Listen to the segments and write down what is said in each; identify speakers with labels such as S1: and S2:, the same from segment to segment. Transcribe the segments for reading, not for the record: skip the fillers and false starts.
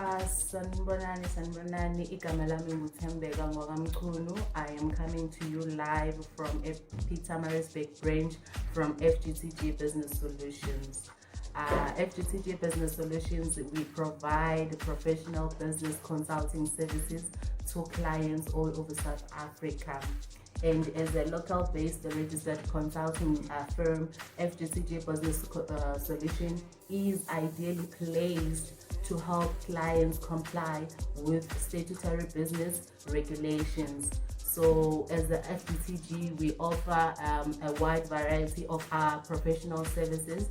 S1: Sanibonani, igama lami nguThembeka Ngwakamchunu. I am coming to you live from Pietermaritzburg branch from FGTG Business Solutions. FGTG Business Solutions, we provide professional business consulting services to clients all over South Africa. And as a local-based registered consulting firm, FGTG Business Solution is ideally placed to help clients comply with statutory business regulations. So as a FGTG, we offer a wide variety of professional services,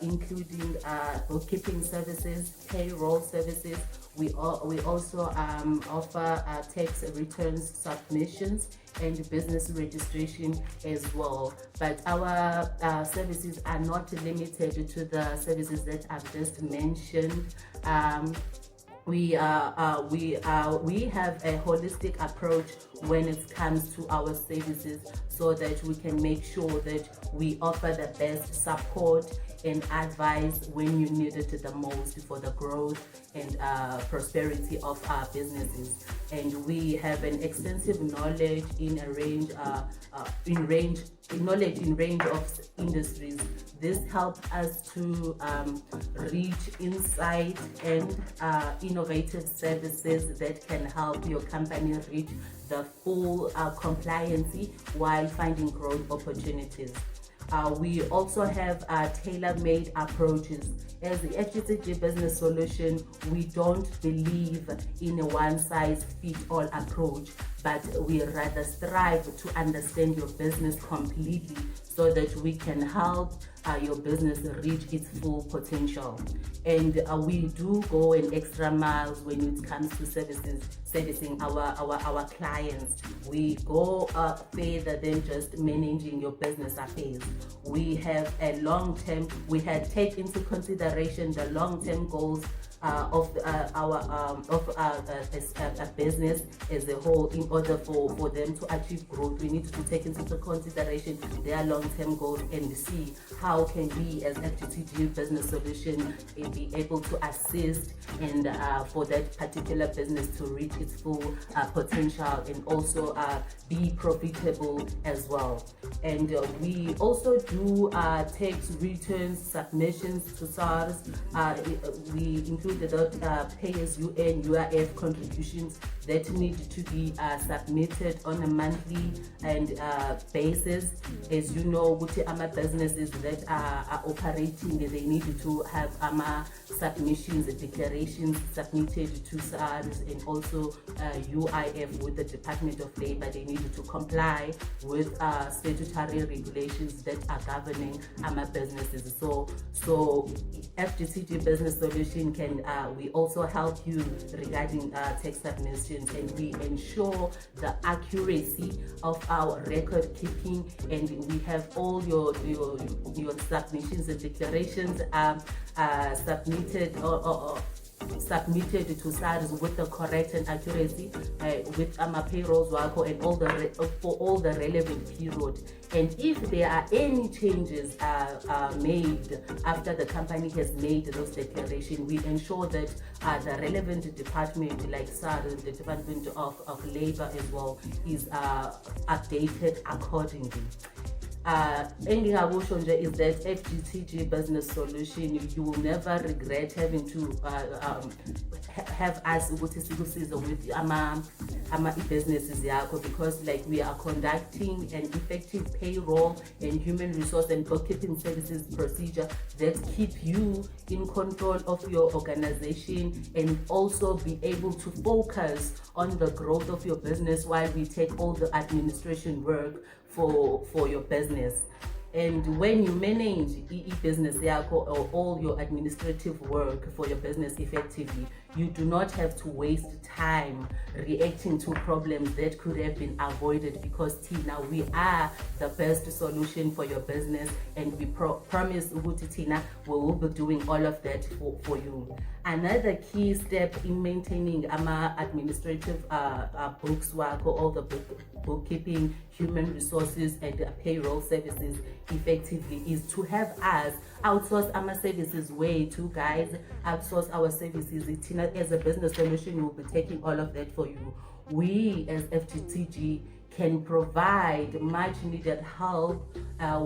S1: including bookkeeping services, payroll services. We also offer tax returns submissions and business registration as well. But our services are not limited to the services that I've just mentioned. We have a holistic approach when it comes to our services, so that we can make sure that we offer the best support and advice when you need it the most for the growth and prosperity of our businesses. And we have an extensive knowledge in a range of industries. This helps us to reach insight and innovative services that can help your company reach the full compliancy while finding growth opportunities. We also have tailor-made approaches. As the FGTG Business Solution, we don't believe in a one-size-fits-all approach, but we rather strive to understand your business completely so that we can help your business reach its full potential. And we do go an extra mile when it comes to servicing our clients. We go further than just managing your business affairs. We have a we had take into consideration the long-term goals of a business as a whole. In order for them to achieve growth, we need to take into consideration their long-term goals and see how can we as FGTG Business Solution be able to assist and for that particular business to reach its full potential and also be profitable as well. And we also do tax returns submissions to SARS. We included pay-as-you-earn UIF contributions that need to be submitted on a monthly and basis. As you know, with our businesses that are operating, they need to have submissions, declarations submitted to SARS and also UIF with the Department of Labor. They need to comply with statutory regulations that are governing our businesses. So FGTG Business Solution can we also help you regarding tax submissions, and we ensure the accuracy of our record keeping, and we have all your submissions and declarations submitted submitted to SARS with the correct and accuracy with payrolls and for all the relevant period. And if there are any changes made after the company has made those declarations, we ensure that the relevant department like SARS, the Department of Labor as well, is updated accordingly. Engingakusho nje is that FGTG Business Solution, you will never regret having to have us ukuthi sikusize with businesses yakho, because like we are conducting an effective payroll and human resource and bookkeeping services procedure that keep you in control of your organization and also be able to focus on the growth of your business while we take all the administration work for your business. And when you manage business or all your administrative work for your business effectively, you do not have to waste time reacting to problems that could have been avoided, because Tina, we are the best solution for your business, and we promise Uguti Tina, we will be doing all of that for you. Another key step in maintaining administrative books work or all the bookkeeping, human resources, and payroll services effectively is to have us outsource our services way too, guys. Outsource our services. As a business solution, we'll be taking all of that for you. We as FGTG can provide much needed help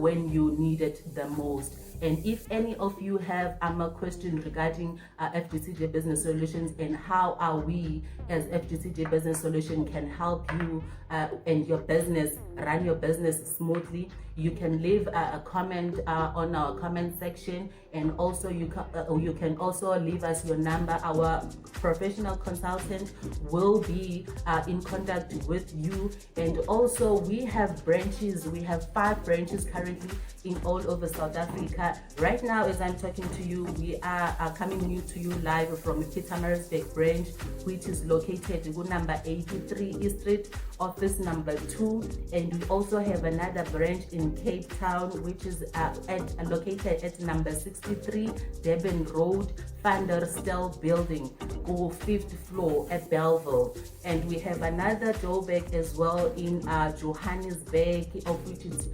S1: when you need it the most. And if any of you have a question regarding FGTG Business Solutions and how are we as FGTG Business Solution can help you and your business run your business smoothly, you can leave a comment on our comment section, and also you can also leave us your number. Our professional consultant will be in contact with you. And also we have branches. We have 5 branches currently in all over South Africa. Right now, as I'm talking to you, we are coming to you live from Pietermaritzburg branch, which is located in number 83 East Street, office number 2. And we also have another branch in Cape Town, which is located at number 63 Durban Road, Van der Stel building, go 5th floor at Belleville. And we have another Joburg as well in Johannesburg, of which is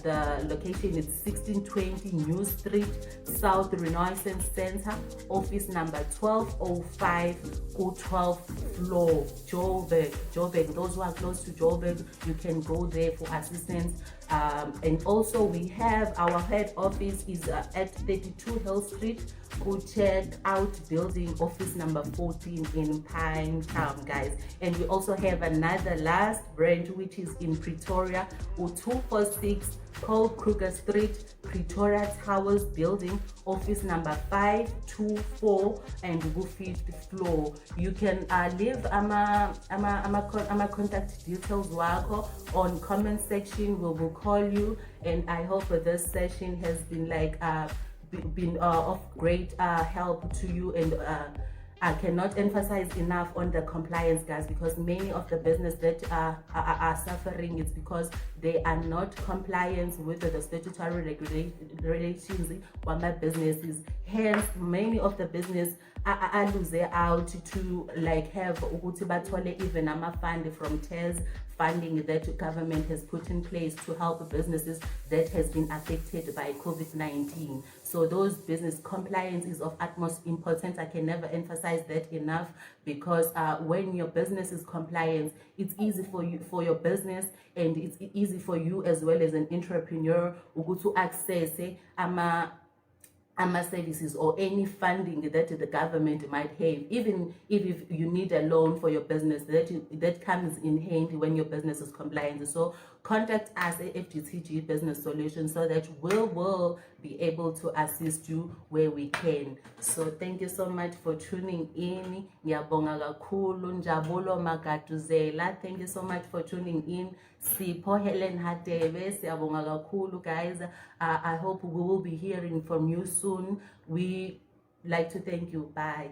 S1: the location is 1620 New Street, South Renaissance Center, office number 1205, go 12th floor, Joburg. Those who are close to Joburg, you can go there for assistance. And also we have our head office is at 32 Hill Street. Go check out building office number 14 in Pinetown, guys. And we also have another last branch which is in Pretoria, 246 Cole Kruger Street, Pretoria Towers building, office number 524, and go 5th floor. You can leave ama contact details wako on comment section. We will call you, and I hope this session has been been of great help to you. And I cannot emphasize enough on the compliance, guys, because many of the business that are suffering is because they are not compliant with the statutory regulations on my businesses. Hence, many of the business are losing out to have even a fund from TES funding that government has put in place to help businesses that has been affected by COVID-19. So those business compliance is of utmost importance. I can never emphasize that enough, because when your business is compliant, it's easy for you, for your business, and it's easy for you as well as an entrepreneur to access services or any funding that the government might have. Even if you need a loan for your business, that comes in handy when your business is compliant. So contact us at FGTG Business Solutions so that we will be able to assist you where we can. So thank you so much for tuning in. Ngiyabonga kakhulu, Njabulo Magatuzela. Thank you so much for tuning in. Sipho Helen Hadebe, siyabonga kakhulu, guys. I hope we will be hearing from you soon. We like to thank you. Bye.